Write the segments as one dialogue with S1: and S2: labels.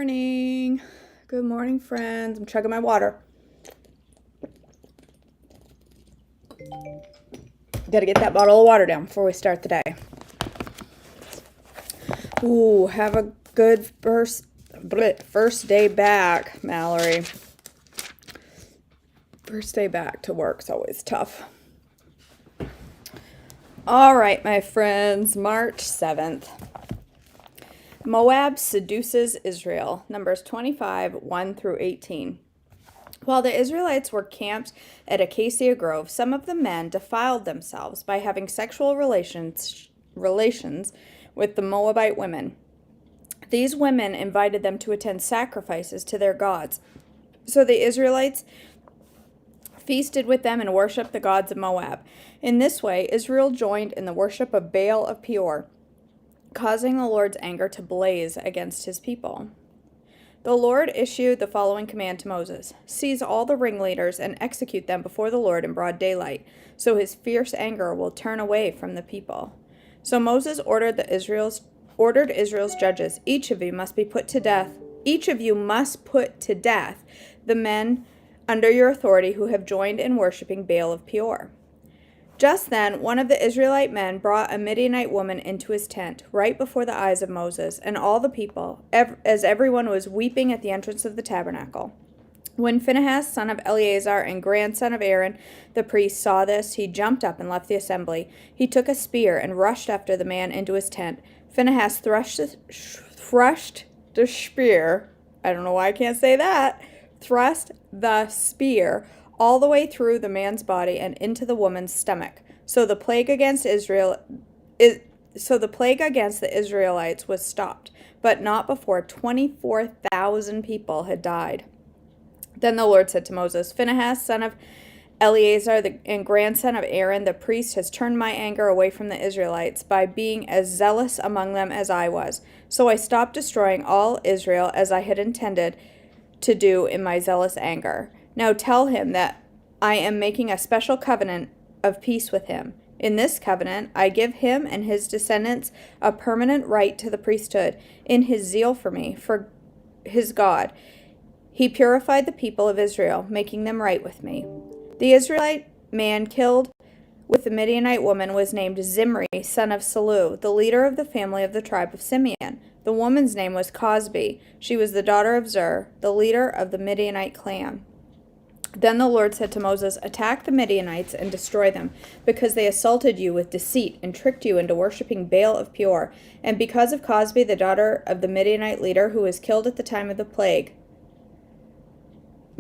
S1: morning. Good morning, friends. I'm chugging my water. Gotta get that bottle of water down before we start the day. Ooh, have a good first day back, Mallory. First day back to work's always tough. All right, my friends, March 7th. Moab seduces Israel. Numbers 25, 1 through 18. While the Israelites were camped at Acacia Grove, some of the men defiled themselves by having sexual relations with the Moabite women. These women invited them to attend sacrifices to their gods. So the Israelites feasted with them and worshipped the gods of Moab. In this way, Israel joined in the worship of Baal of Peor, causing the Lord's anger to blaze against his people. The Lord issued the following command to Moses: "Seize all the ringleaders and execute them before the Lord in broad daylight, so his fierce anger will turn away from the people." So Moses ordered Israel's judges, "Each of you must put to death the men under your authority who have joined in worshiping Baal of Peor." Just then, one of the Israelite men brought a Midianite woman into his tent, right before the eyes of Moses and all the people, as everyone was weeping at the entrance of the tabernacle. When Phinehas, son of Eleazar and grandson of Aaron, the priest, saw this, he jumped up and left the assembly. He took a spear and rushed after the man into his tent. Phinehas thrust the spear, I don't know why I can't say that, thrust the spear all the way through the man's body and into the woman's stomach. So the plague against the Israelites was stopped, but not before 24,000 people had died. Then the Lord said to Moses, "Phinehas, son of Eleazar and grandson of Aaron, the priest, has turned my anger away from the Israelites by being as zealous among them as I was. So I stopped destroying all Israel as I had intended to do in my zealous anger. Now tell him that I am making a special covenant of peace with him. In this covenant, I give him and his descendants a permanent right to the priesthood. In his zeal for me, for his God, he purified the people of Israel, making them right with me." The Israelite man killed with the Midianite woman was named Zimri, son of Salu, the leader of the family of the tribe of Simeon. The woman's name was Cosbi. She was the daughter of Zur, the leader of the Midianite clan. Then the Lord said to Moses, "Attack the Midianites and destroy them, because they assaulted you with deceit and tricked you into worshipping Baal of Peor, and because of Cosbi, the daughter of the Midianite leader, who was killed at the time of the plague,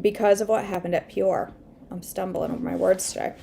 S1: because of what happened at Peor." I'm stumbling over my words today.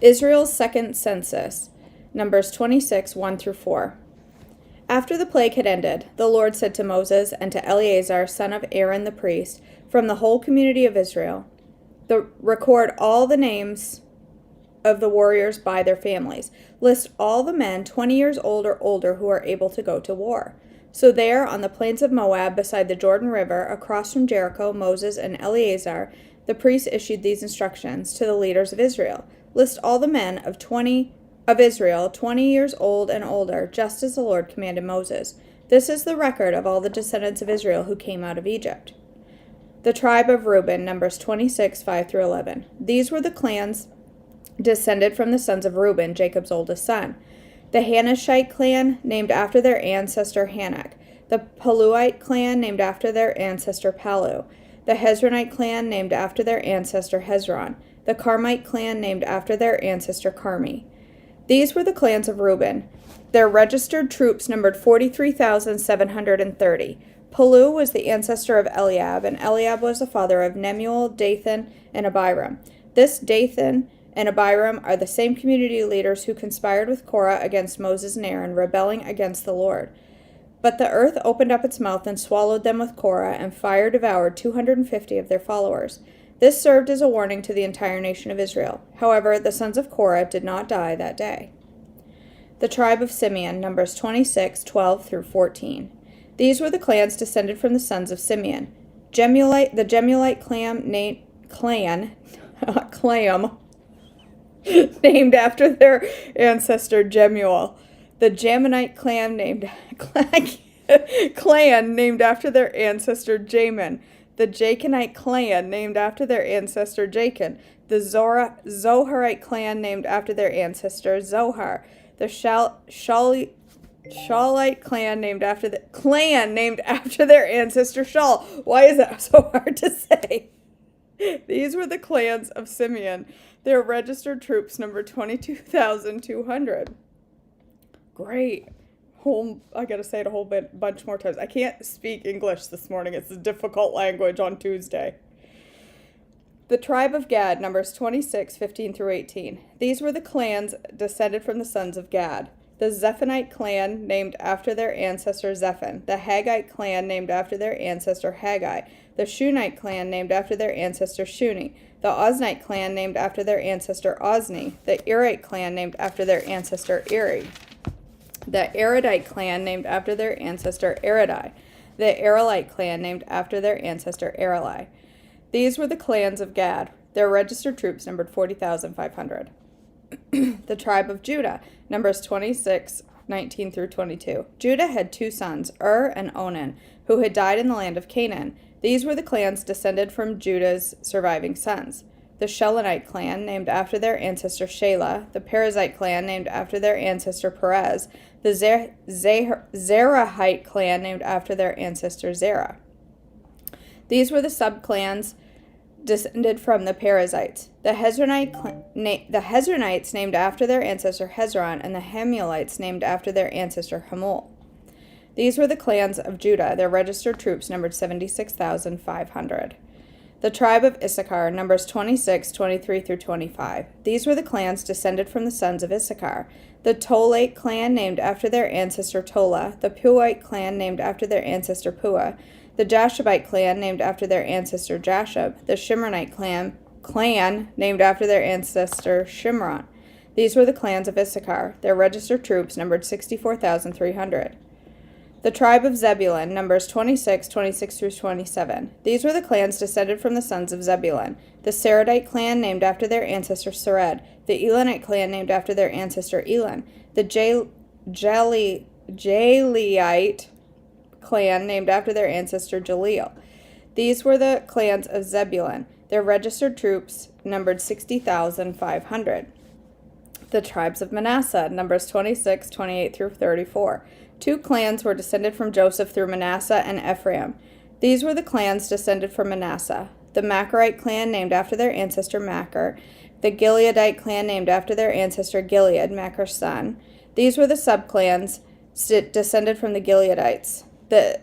S1: Israel's second census, Numbers 26, 1 through 4. After the plague had ended, the Lord said to Moses and to Eleazar, son of Aaron the priest, "From the whole community of Israel, record all the names of the warriors by their families. List all the men 20 years old or older who are able to go to war." So there, on the plains of Moab, beside the Jordan River, across from Jericho, Moses and Eleazar, the priests, issued these instructions to the leaders of Israel: "List all the men of Israel, 20 years old and older, just as the Lord commanded Moses. This is the record of all the descendants of Israel who came out of Egypt." The tribe of Reuben, Numbers 26, 5 through 11. These were the clans descended from the sons of Reuben, Jacob's oldest son. The Hanashite clan, named after their ancestor Hanak. The Paluite clan, named after their ancestor Palu. The Hezronite clan, named after their ancestor Hezron. The Carmite clan, named after their ancestor Carmi. These were the clans of Reuben. Their registered troops numbered 43,730. Palu was the ancestor of Eliab, and Eliab was the father of Nemuel, Dathan, and Abiram. This Dathan and Abiram are the same community leaders who conspired with Korah against Moses and Aaron, rebelling against the Lord. But the earth opened up its mouth and swallowed them with Korah, and fire devoured 250 of their followers. This served as a warning to the entire nation of Israel. However, the sons of Korah did not die that day. The tribe of Simeon, Numbers 26, 12 through 14. These were the clans descended from the sons of Simeon. The Jemuelite clan, named after their ancestor Jemuel. The Jaminite clan named clan named after their ancestor Jamin. The Jachinite clan named after their ancestor Jachin. The Zoharite clan named after their ancestor Zohar. The Shaulite clan named after their ancestor Shaul. Why is that so hard to say? These were the clans of Simeon. Their registered troops numbered 22,200. Great. I gotta say it a whole bunch more times. I can't speak English this morning. It's a difficult language on Tuesday. The tribe of Gad numbers 26, 15 through 18. These were the clans descended from the sons of Gad. The Zephonite clan named after their ancestor Zephan. The Haggite clan named after their ancestor Haggai. The Shunite clan named after their ancestor Shuni. The Oznite clan named after their ancestor Ozni. The Erite clan named after their ancestor Eri. The Eridite clan named after their ancestor Eridai. The Arelite clan named after their ancestor Areli. These were the clans of Gad. Their registered troops numbered 40,500. The tribe of Judah, numbers 26, 19 through 22. Judah had two sons, and Onan, who had died in the land of Canaan. These were the clans descended from Judah's surviving sons. The Shelonite clan, named after their ancestor Shelah. The Perizzite clan, named after their ancestor Perez. The Zerahite clan, named after their ancestor Zerah. These were the subclans descended from the Perizzites. The Hezronites named after their ancestor Hezron, and the Hamulites named after their ancestor Hamul. These were the clans of Judah. Their registered troops numbered 76,500. The tribe of Issachar numbers 26, 23 through 25. These were the clans descended from the sons of Issachar. The Tolate clan named after their ancestor Tola. The Puite clan named after their ancestor Pua. The Jashabite clan named after their ancestor Jashub. The Shimronite clan named after their ancestor Shimron. These were the clans of Issachar. Their registered troops numbered 64,300. The tribe of Zebulun numbers 26, 26 through 27. These were the clans descended from the sons of Zebulun. The Seredite clan named after their ancestor Sered. The Elonite clan named after their ancestor Elon. The Jaleite clan named after their ancestor Jaleel. These were the clans of Zebulun. Their registered troops numbered 60,500. The tribes of Manasseh, numbers 26, 28 through 34. Two clans were descended from Joseph through Manasseh and Ephraim. These were the clans descended from Manasseh. The Machirite clan named after their ancestor Machir. The Gileadite clan named after their ancestor Gilead, Machir's son. These were the subclans descended from the Gileadites. The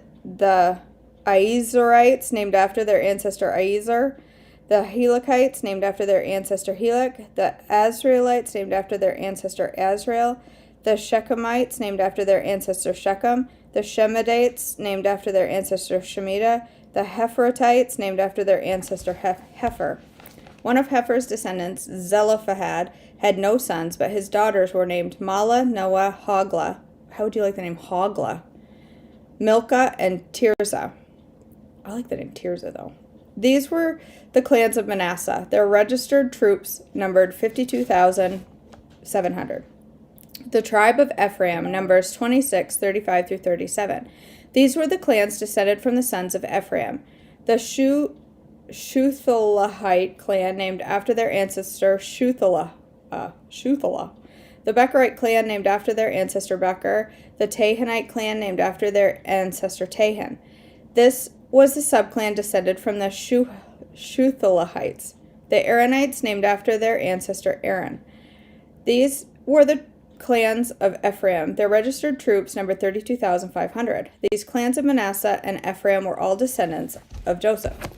S1: Aizorites named after their ancestor Aizor. The Helakites named after their ancestor Helak. The Azraelites named after their ancestor Azrael. The Shechemites named after their ancestor Shechem. The Shemedites named after their ancestor Shemida. The Hepheratites named after their ancestor Hepher. One of Hepher's descendants, Zelophehad, had no sons, but his daughters were named Mala, Noah, Hogla. How would you like the name Hogla? Milcah, and Tirzah. I like the name Tirzah, though. These were the clans of Manasseh. Their registered troops numbered 52,700. The tribe of Ephraim numbers 26, 35 through 37. These were the clans descended from the sons of Ephraim. The Shuthelahite clan named after their ancestor Shuthelah. The Becherite clan named after their ancestor Becher. The Tahanite clan named after their ancestor Tahan. This was the subclan descended from the Shuthelahites. The Aaronites named after their ancestor Aaron. These were the clans of Ephraim. Their registered troops numbered 32,500. These clans of Manasseh and Ephraim were all descendants of Joseph.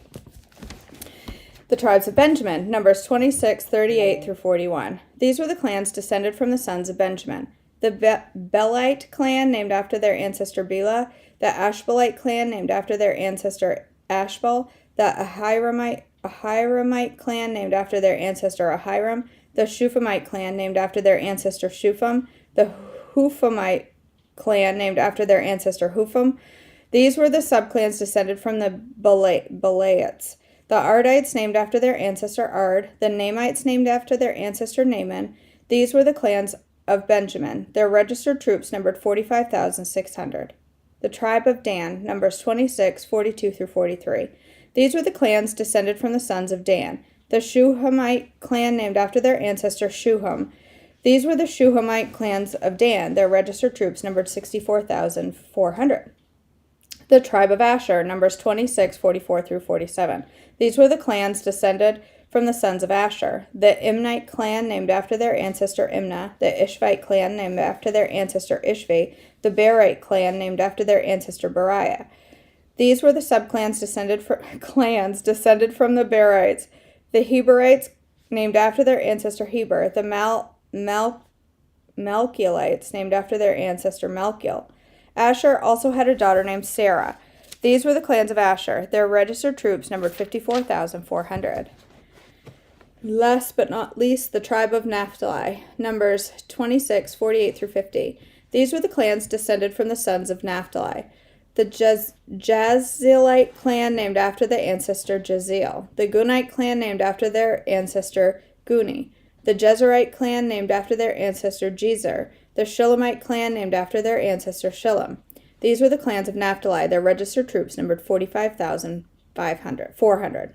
S1: The tribes of Benjamin, numbers 26, 38 through 41. These were the clans descended from the sons of Benjamin. The Belite clan named after their ancestor Bela. The Ashbelite clan named after their ancestor Ashbel. The Ahiramite clan named after their ancestor Ahiram. The Shuphamite clan named after their ancestor Shupham. The Huphamite clan named after their ancestor Hupham. These were the subclans descended from the Belaites. The Ardites named after their ancestor Ard. The Namites named after their ancestor Naaman. These were the clans of Benjamin. Their registered troops numbered 45,600. The tribe of Dan, Numbers 26, 42 through 43. These were the clans descended from the sons of Dan. The Shuhamite clan named after their ancestor Shuham. These were the Shuhamite clans of Dan. Their registered troops numbered 64,400. The tribe of Asher, Numbers 26, 44 through 47. These were the clans descended from the sons of Asher. The Imnite clan named after their ancestor Imnah. The Ishvite clan named after their ancestor Ishvi. The Berite clan named after their ancestor Beriah. These were the subclans descended from the Berites. The Heberites named after their ancestor Heber. The Malchielites named after their ancestor Malchiel. Asher also had a daughter named Sarah. These were the clans of Asher. Their registered troops numbered 54,400. Last but not least, the tribe of Naphtali, Numbers 26, 48 through 50. These were the clans descended from the sons of Naphtali. The Jazzeelite clan named after the ancestor Jazeel. The Gunite clan named after their ancestor Guni. The Jezerite clan named after their ancestor Jezer. The Shilamite clan named after their ancestor Shillam. These were the clans of Naphtali. Their registered troops numbered 45,400.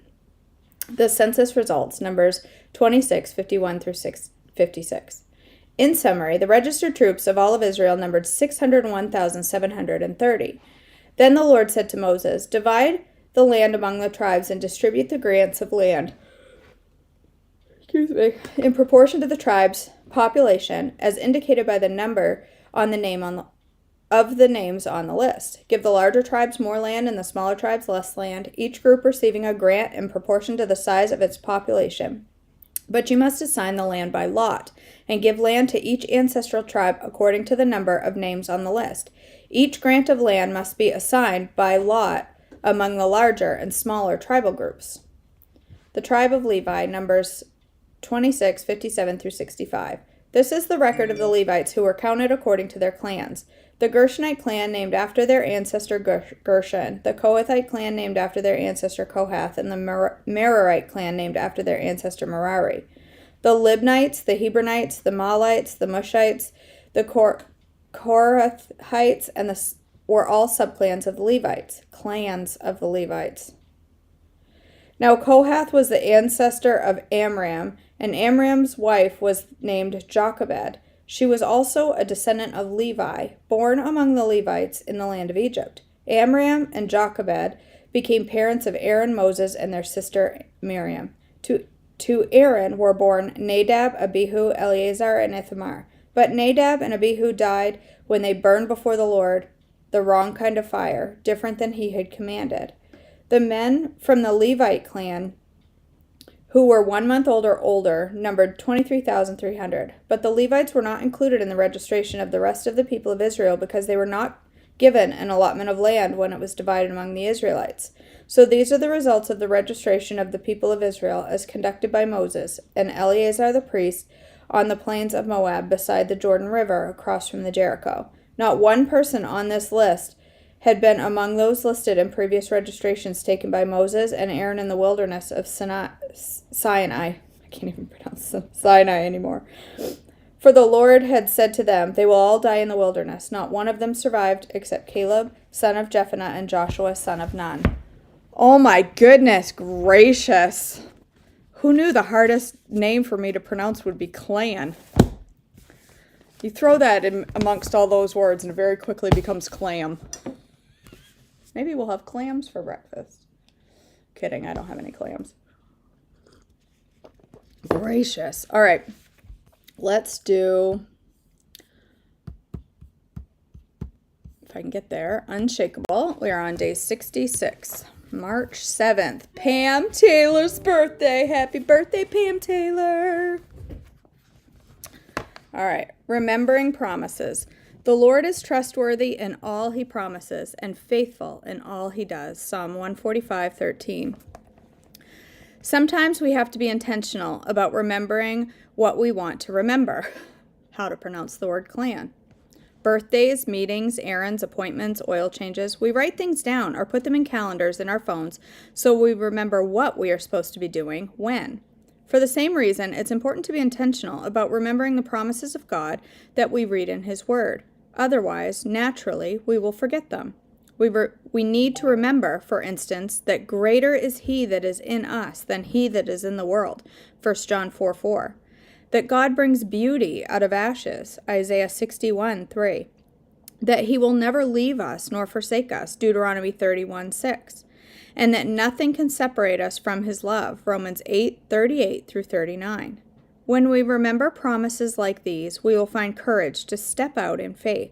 S1: The census results, Numbers 26, 51 through 56. In summary, the registered troops of all of Israel numbered 601,730. Then the Lord said to Moses, "Divide the land among the tribes and distribute the grants of land in proportion to the tribe's population, as indicated by the number on the name of the names on the list. Give the larger tribes more land and the smaller tribes less land, each group receiving a grant in proportion to the size of its population. But you must assign the land by lot, and give land to each ancestral tribe according to the number of names on the list. Each grant of land must be assigned by lot among the larger and smaller tribal groups." The tribe of Levi, Numbers 26, 57 through 65. This is the record of the Levites who were counted according to their clans. The Gershonite clan named after their ancestor Gershon, the Kohathite clan named after their ancestor Kohath, and the Merarite clan named after their ancestor Merari. The Libnites, the Hebronites, the Mahlites, the Mushites, the Korathites, and were all subclans of the Levites, clans of the Levites. Now Kohath was the ancestor of Amram, and Amram's wife was named Jochebed. She was also a descendant of Levi, born among the Levites in the land of Egypt. Amram and Jochebed became parents of Aaron, Moses, and their sister Miriam. To Aaron were born Nadab, Abihu, Eleazar, and Ithamar. But Nadab and Abihu died when they burned before the Lord the wrong kind of fire, different than he had commanded. The men from the Levite clan who were 1 month old or older numbered 23,300. But the Levites were not included in the registration of the rest of the people of Israel because they were not given an allotment of land when it was divided among the Israelites. So these are the results of the registration of the people of Israel as conducted by Moses and Eleazar the priest on the plains of Moab beside the Jordan River across from the Jericho. Not one person on this list had been among those listed in previous registrations taken by Moses and Aaron in the wilderness of Sinai. I can't even pronounce Sinai anymore. For the Lord had said to them, "They will all die in the wilderness. Not one of them survived except Caleb, son of Jephunneh, and Joshua, son of Nun." Oh my goodness gracious. Who knew the hardest name for me to pronounce would be clan? You throw that in amongst all those words and it very quickly becomes clam. Maybe we'll have clams for breakfast. Kidding, I don't have any clams. Gracious. All right, let's do, if I can get there, Unshakable. We are on day 66, March 7th. Pam Taylor's birthday. Happy birthday, Pam Taylor. All right, remembering promises. The Lord is trustworthy in all he promises and faithful in all he does. Psalm 145:13. Sometimes we have to be intentional about remembering what we want to remember. How to pronounce the word clan. Birthdays, meetings, errands, appointments, oil changes. We write things down or put them in calendars in our phones so we remember what we are supposed to be doing when. For the same reason, it's important to be intentional about remembering the promises of God that we read in his word. Otherwise, naturally, we will forget them. We need to remember, for instance, that greater is he that is in us than he that is in the world, 1 John 4:4. That God brings beauty out of ashes, Isaiah 61:3. That he will never leave us nor forsake us, Deuteronomy 31:6. And that nothing can separate us from his love, Romans 8:38 through 39. When we remember promises like these, we will find courage to step out in faith.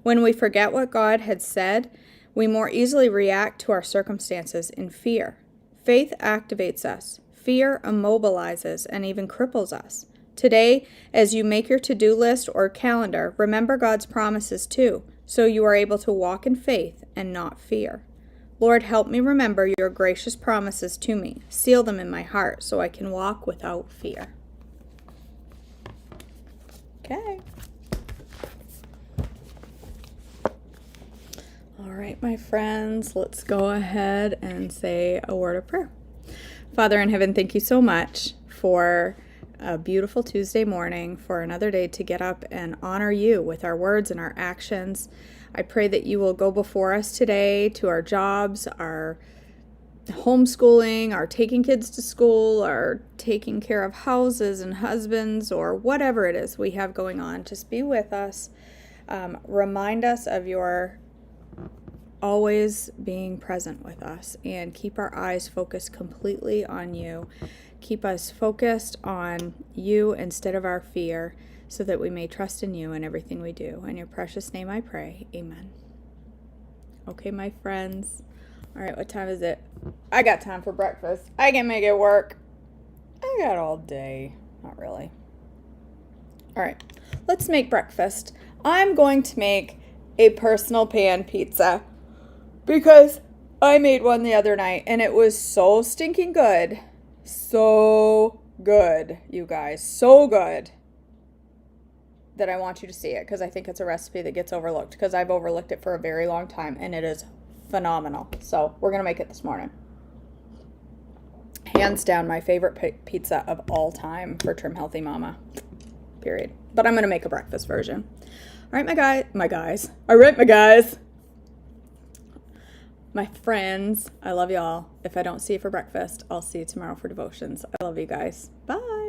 S1: When we forget what God had said, we more easily react to our circumstances in fear. Faith activates us. Fear immobilizes and even cripples us. Today, as you make your to-do list or calendar, remember God's promises too, so you are able to walk in faith and not fear. Lord, help me remember your gracious promises to me. Seal them in my heart so I can walk without fear. Okay. All right, my friends, let's go ahead and say a word of prayer. Father in heaven, thank you so much for a beautiful Tuesday morning, for another day to get up and honor you with our words and our actions. I pray that you will go before us today to our jobs, our homeschooling, our taking kids to school, our taking care of houses and husbands, or whatever it is we have going on. Just be with us. Remind us of your always being present with us, and keep our eyes focused completely on you. Keep us focused on you instead of our fear, so that we may trust in you in everything we do. In your precious name I pray. Amen. Okay, my friends. All right, what time is it? I got time for breakfast. I can make it work. I got all day. Not really. All right, let's make breakfast. I'm going to make a personal pan pizza, because I made one the other night and it was so stinking good. So good, you guys. So good that I want you to see it, because I think it's a recipe that gets overlooked, because I've overlooked it for a very long time and it is phenomenal. So we're going to make it this morning. Hands down, my favorite pizza of all time for Trim Healthy Mama. Period. But I'm going to make a breakfast version. All right, my guys. All right, my guys. My friends, I love y'all. If I don't see you for breakfast, I'll see you tomorrow for devotions. I love you guys. Bye.